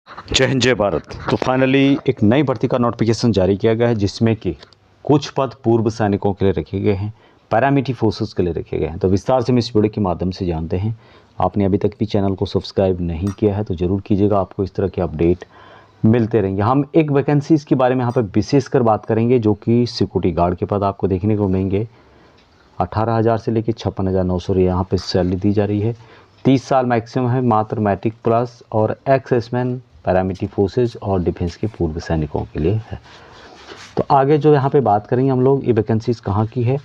जय हिंद जय भारत। तो फाइनली एक नई भर्ती का नोटिफिकेशन जारी किया गया है, जिसमें कि कुछ पद पूर्व सैनिकों के लिए रखे गए हैं, पैरामिलिट्री फोर्सेस के लिए रखे गए हैं। तो विस्तार से हम इस वीडियो के माध्यम से जानते हैं। आपने अभी तक भी चैनल को सब्सक्राइब नहीं किया है तो ज़रूर कीजिएगा, आपको इस तरह के अपडेट मिलते रहेंगे। हम एक वैकेंसीज़ के बारे में यहाँ पर विशेषकर बात करेंगे, जो कि सिक्योरिटी गार्ड के पद आपको देखने को मिलेंगे। 18,000 से लेकर 56,900 यहाँ पर सैलरी दी जा रही है। 30 साल मैक्सिमम है, मात्र मैट्रिक प्लस और एक्स-सर्विसमैन पैरामिलिट्री फोर्सेज और डिफेंस के पूर्व सैनिकों के लिए है। तो आगे जो यहाँ पे बात करेंगे हम लोग, ये वैकेंसीज़ कहाँ की है।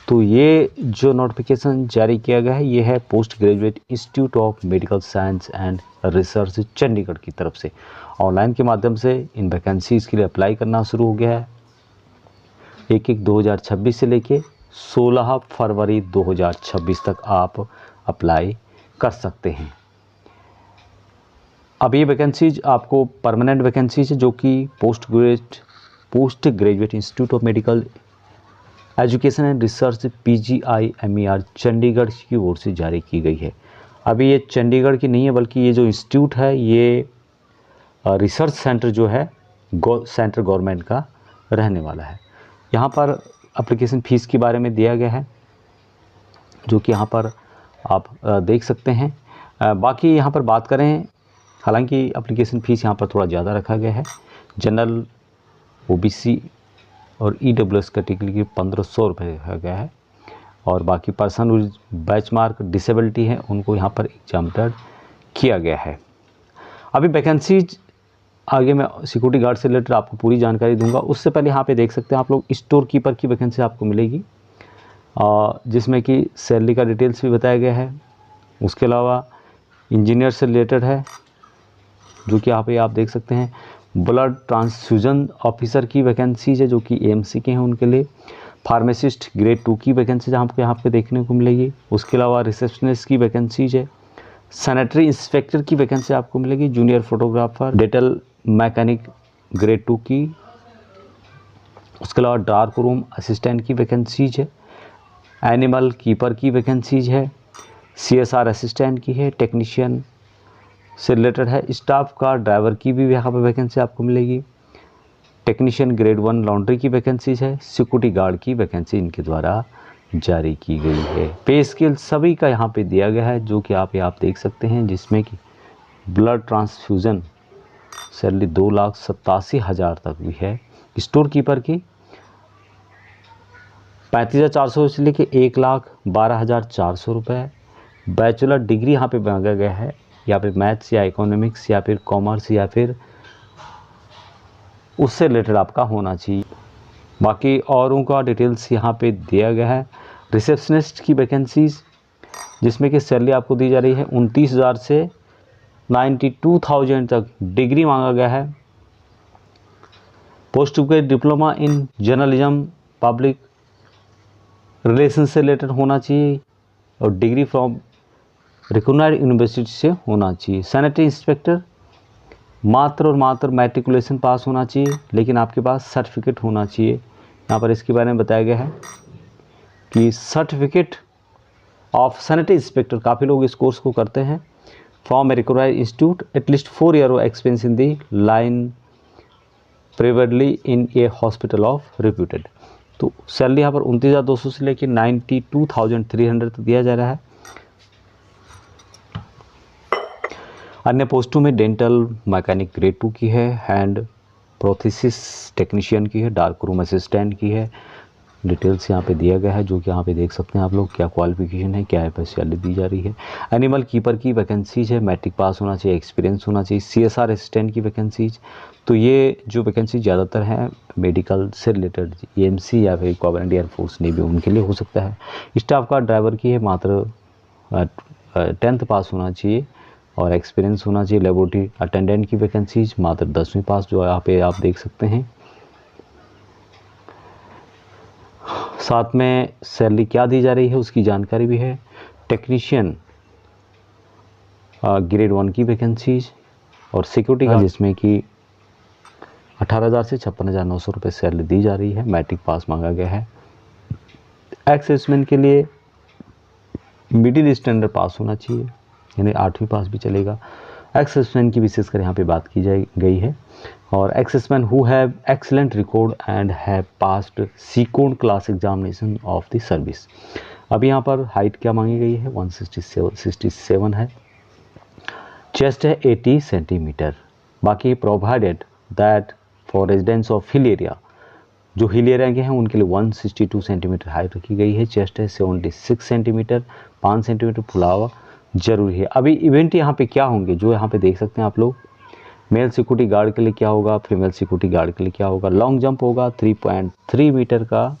तो ये जो नोटिफिकेशन जारी किया गया है, ये है post graduate institute of medical science and research Chandigarh की तरफ से। ऑनलाइन के माध्यम से इन वैकेंसीज़ के लिए अप्लाई करना शुरू हो गया है। 1/1/2026 से लेके 16 फरवरी 2026 तक आप अप्लाई कर सकते हैं। अब ये वैकेंसीज आपको परमानेंट वैकेंसीज है, जो कि post graduate institute of medical education and research PGIMER Chandigarh की ओर से जारी की गई है। अभी ये चंडीगढ़ की नहीं है, बल्कि ये जो इंस्टीट्यूट है ये रिसर्च सेंटर जो है सेंट्रल गवर्नमेंट का रहने वाला है। यहाँ पर एप्लीकेशन फ़ीस के बारे में दिया गया है, जो कि यहाँ पर आप देख सकते हैं। बाकी यहाँ पर बात करें, हालांकि एप्लीकेशन फ़ीस यहाँ पर थोड़ा ज़्यादा रखा गया है। जनरल, OBC और EWS कैटेगरी के 1,500 रुपये रखा गया है, और बाकी पर्सन बैच मार्क डिसेबिलिटी है उनको यहाँ पर एग्जाम्प्टेड किया गया है। अभी वैकेंसीज आगे मैं सिक्योरिटी गार्ड से रिलेटेड आपको पूरी जानकारी दूंगा। उससे पहले यहाँ पे देख सकते हैं आप लोग, स्टोर कीपर की वैकेंसी आपको मिलेगी, जिसमें कि सैलरी का डिटेल्स भी बताया गया है। उसके अलावा इंजीनियर से रिलेटेड है, जो कि यहाँ पे आप देख सकते हैं। ब्लड ट्रांसफ्यूजन ऑफिसर की वैकेंसीज है, जो कि AMC के हैं उनके लिए। फार्मासिस्ट ग्रेड 2 की वैकेंसी आपको यहाँ पे देखने को मिलेगी। उसके अलावा रिसेप्शनिस्ट की वैकेंसीज है। सैनिटरी इंस्पेक्टर की वैकेंसी आपको मिलेगी। Junior photographer, dental mechanic grade 2 की। उसके अलावा डार्क रूम असिस्टेंट की वैकेंसीज है। एनिमल कीपर की वैकेंसीज है। CSR असिस्टेंट की है। टेक्नीशियन से रिलेटेड है। स्टाफ का ड्राइवर की भी यहाँ पर वैकेंसी आपको मिलेगी। टेक्नीशियन ग्रेड 1 लॉन्ड्री की वैकेंसीज है। सिक्योरिटी गार्ड की वैकेंसी इनके द्वारा जारी की गई है। पे स्केल सभी का यहाँ पे दिया गया है, जो कि आप देख सकते हैं, जिसमें कि ब्लड ट्रांसफ्यूज़न सैलरी 2,87,000 तक भी है। स्टोर कीपर की 35,400 से लेके 1,12,400 रुपये। बैचलर डिग्री यहाँ पे मांगा गया है, या फिर मैथ्स या इकोनॉमिक्स या फिर कॉमर्स या फिर उससे रिलेटेड आपका होना चाहिए। बाकी औरों का डिटेल्स यहाँ पे दिया गया है। रिसेप्शनिस्ट की वैकेंसीज, जिसमें कि सैलरी आपको दी जा रही है 29,000 से 92,000 तक। डिग्री मांगा गया है। Post graduate diploma in journalism public relation से रिलेटेड होना चाहिए, और डिग्री फ्रॉम रिकॉग्नाइज्ड यूनिवर्सिटी से होना चाहिए। सैनिटरी इंस्पेक्टर मात्र और मात्र मैट्रिकुलेशन पास होना चाहिए, लेकिन आपके पास सर्टिफिकेट होना चाहिए। यहाँ पर इसके बारे में बताया गया है कि सर्टिफिकेट ऑफ सैनिटरी इंस्पेक्टर, काफ़ी लोग इस कोर्स को करते हैं। From a recognised institute, at least 4 year of experience in the line, preferably in a hospital of reputed. तो सैलरी यहाँ पर 29,200 से लेकर 92,300 तक दिया जा रहा है। अन्य पोस्टों में डेंटल मैकेनिक ग्रेड 2 की है, हैंड प्रोथेसिस टेक्नीशियन की है, डार्क रूम असिस्टेंट की है। डिटेल्स यहाँ पे दिया गया है, जो कि यहाँ पे देख सकते हैं आप लोग, क्या क्वालिफिकेशन है, क्या है सैलरी दी जा रही है। एनिमल कीपर की वैकेंसीज है, मैट्रिक पास होना चाहिए, एक्सपीरियंस होना चाहिए। CSR असिस्टेंट की वैकेंसीज, तो ये जो वैकेंसी ज़्यादातर है मेडिकल से रिलेटेड, AMC या फिर कॉवेलेंट एयरफोर्स नेवी, उनके लिए हो सकता है। स्टाफ का ड्राइवर की है, मात्र 10th पास होना चाहिए और एक्सपीरियंस होना चाहिए। लेबोरेटरी अटेंडेंट की वैकेंसीज मात्र 10वीं पास, जो यहाँ पे आप देख सकते हैं। साथ में सैलरी क्या दी जा रही है उसकी जानकारी भी है। टेक्नीशियन ग्रेड 1 की वैकेंसीज, और सिक्योरिटी गार्ड, जिसमें कि 18,000 से 56,900 रुपये सैलरी दी जा रही है। मैट्रिक पास मांगा गया है। एक्स-सर्विसमैन के लिए मिडिल स्टैंडर्ड पास होना चाहिए, यानी 8वीं पास भी चलेगा। एक्सेसमैन की विशेषकर यहाँ पे बात की गई है। और exservicemen who have excellent record and have passed second class examination of the service. अब यहाँ पर हाइट क्या मांगी गई है, 167 है। चेस्ट है 80 सेंटीमीटर। बाकी provided that for residents of hill area, जो हिल एरिया के हैं उनके लिए 162 सेंटीमीटर हाइट रखी गई है। चेस्ट है 76 सेंटीमीटर, 5 सेंटीमीटर फुलावा जरूरी है। अभी इवेंट यहाँ पे क्या होंगे जो यहाँ पे देख सकते हैं आप लोग, मेल सिक्योरिटी गार्ड के लिए क्या होगा, फीमेल सिक्योरिटी गार्ड के लिए क्या होगा। लॉन्ग जंप होगा 3.3 मीटर का,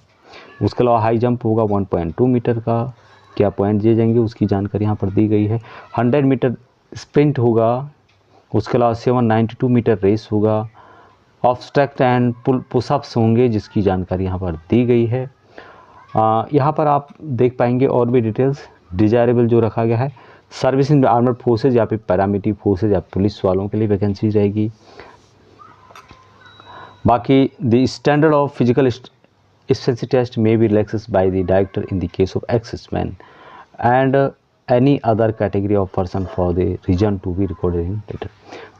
उसके अलावा हाई जंप होगा 1.2 मीटर का। क्या पॉइंट दिए जाएंगे उसकी जानकारी यहाँ पर दी गई है। 100 मीटर स्प्रिंट होगा, उसके अलावा 792 मीटर रेस होगा। ऑब्स्ट्रैक्ट एंड पुशअप्स होंगे जिसकी जानकारी यहाँ पर दी गई है। यहाँ पर आप देख पाएंगे और भी डिटेल्स। डिजायरेबल जो रखा गया है, सर्विस इन आर्मर्ड फोर्सेज या फिर पैरामिलिट्री फोर्सेज या पुलिस वालों के लिए वैकेंसी रहेगी। बाकी the standard of physical efficiency test may be relaxed by the director in the case of accessman and any other category of person for the reason to be recorded in later।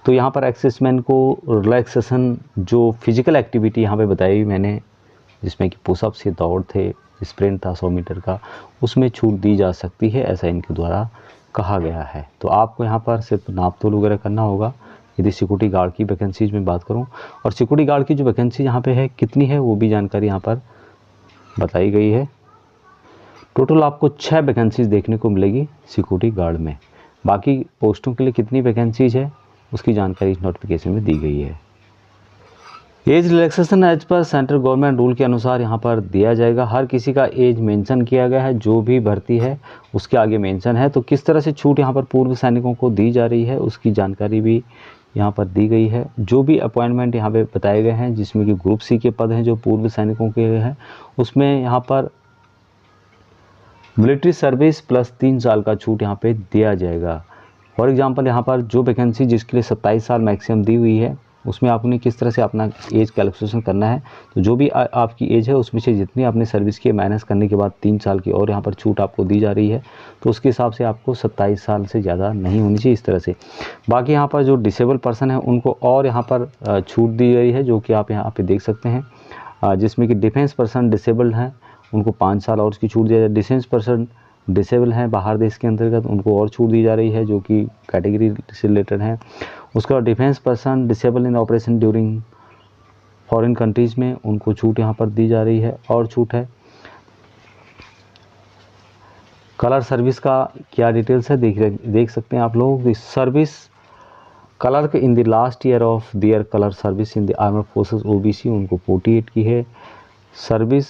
तो यहाँ पर accessman को relaxation जो physical activity यहाँ पे बताई मैंने, जिसमें कि पुशअप्स के दौड़ थे, स्प्रिंट था 100 मीटर का, उसमें छूट दी जा सकती है, ऐसा इनके द्वारा कहा गया है। तो आपको यहाँ पर सिर्फ नापतोल वगैरह करना होगा। यदि सिक्योरिटी गार्ड की वैकेंसीज में बात करूँ, और सिक्योरिटी गार्ड की जो वैकेंसी यहाँ पे है कितनी है वो भी जानकारी यहाँ पर बताई गई है। टोटल आपको 6 वैकेंसीज देखने को मिलेगी सिक्योरिटी गार्ड में। बाकी पोस्टों के लिए कितनी वैकेंसीज है उसकी जानकारी इस नोटिफिकेशन में दी गई है। Age relaxation as per central government rule के अनुसार यहाँ पर दिया जाएगा। हर किसी का एज मेंशन किया गया है, जो भी भर्ती है उसके आगे मेंशन है। तो किस तरह से छूट यहाँ पर पूर्व सैनिकों को दी जा रही है उसकी जानकारी भी यहाँ पर दी गई है। जो भी अपॉइंटमेंट यहाँ पे बताए गए हैं, जिसमें कि ग्रुप सी के पद हैं जो पूर्व सैनिकों के हैं, उसमें यहाँ पर मिलिट्री सर्विस प्लस 3 साल का छूट यहाँ पे दिया जाएगा। फॉर एग्जांपल यहाँ पर जो वैकेंसी जिसके लिए 27 साल मैक्सिमम दी हुई है, उसमें आपने किस तरह से अपना एज कैलकुलेशन करना है। तो जो भी आपकी एज है उसमें से जितनी आपने सर्विस की माइनस करने के बाद 3 साल की और यहाँ पर छूट आपको दी जा रही है, तो उसके हिसाब से आपको 27 साल से ज़्यादा नहीं होनी चाहिए इस तरह से। बाकी यहाँ पर जो डिसेबल पर्सन है उनको और यहाँ पर छूट दी गई है, जो कि आप यहाँ पे देख सकते हैं, जिसमें कि डिफेंस पर्सन डिसेबल्ड हैं उनको 5 साल और उसकी छूट दी जाए। डिफेंस पर्सन डिसेबल हैं बाहर देश के अंतर्गत, उनको और छूट दी जा रही है जो कि कैटेगरी से रिलेटेड है। उसके बाद डिफेंस पर्सन डिसेबल इन ऑपरेशन ड्यूरिंग फॉरेन कंट्रीज़ में, उनको छूट यहाँ पर दी जा रही है। और छूट है कलर सर्विस का क्या डिटेल्स है देख सकते हैं आप लोग। Service clerk in the last year of their colour service in the armed forces OBC, उनको 48 की है। Service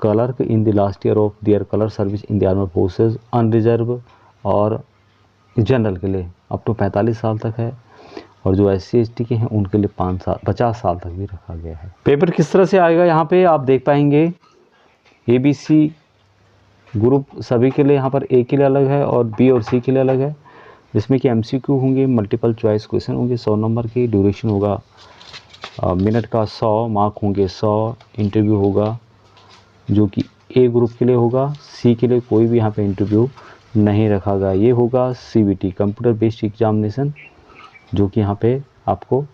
clerk in the last year of their colour service in the armed forces unreserved और जनरल के लिए up to 45 साल तक है। और जो SC ST के हैं उनके लिए 50 साल तक भी रखा गया है। पेपर किस तरह से आएगा यहाँ पे आप देख पाएंगे। ABC ग्रुप सभी के लिए यहाँ पर A के लिए अलग है और B और C के लिए अलग है, जिसमें कि MCQ होंगे, मल्टीपल चॉइस क्वेश्चन होंगे 100 नंबर की। ड्यूरेशन होगा मिनट का 100, मार्क होंगे 100। इंटरव्यू होगा जो कि A ग्रुप के लिए होगा, C के लिए कोई भी यहाँ पे इंटरव्यू नहीं रखा गया। ये होगा CBT कंप्यूटर बेस्ड एग्जामिनेशन, जो कि यहाँ पे आपको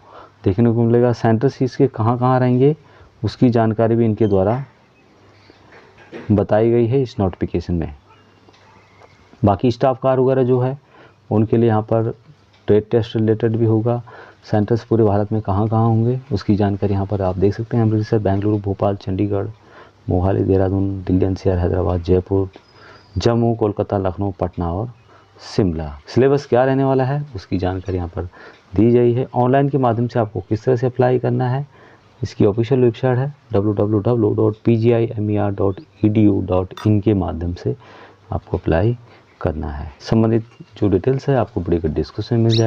देखने को मिलेगा। सेंटर सीट्स के कहाँ रहेंगे उसकी जानकारी भी इनके द्वारा बताई गई है इस नोटिफिकेशन में। बाकी स्टाफ कार वगैरह जो है उनके लिए यहाँ पर ट्रेड टेस्ट रिलेटेड भी होगा। सेंटर्स पूरे भारत में कहाँ होंगे उसकी जानकारी यहाँ पर आप देख सकते हैं। अमृतसर, बेंगलुरु, भोपाल, चंडीगढ़, मोहाली, देहरादून, दिल्ली NCR, हैदराबाद, जयपुर, जम्मू, कोलकाता, लखनऊ, पटना और शिमला। सिलेबस क्या रहने वाला है उसकी जानकारी यहाँ पर दी गई है। ऑनलाइन के माध्यम से आपको किस तरह से अप्लाई करना है, इसकी ऑफिशियल वेबसाइट है www.pgi.mer.edu.in के माध्यम से आपको अप्लाई करना है। संबंधित जो डिटेल्स है आपको वीडियो के डिस्क्रिप्शन में मिल जाएगा।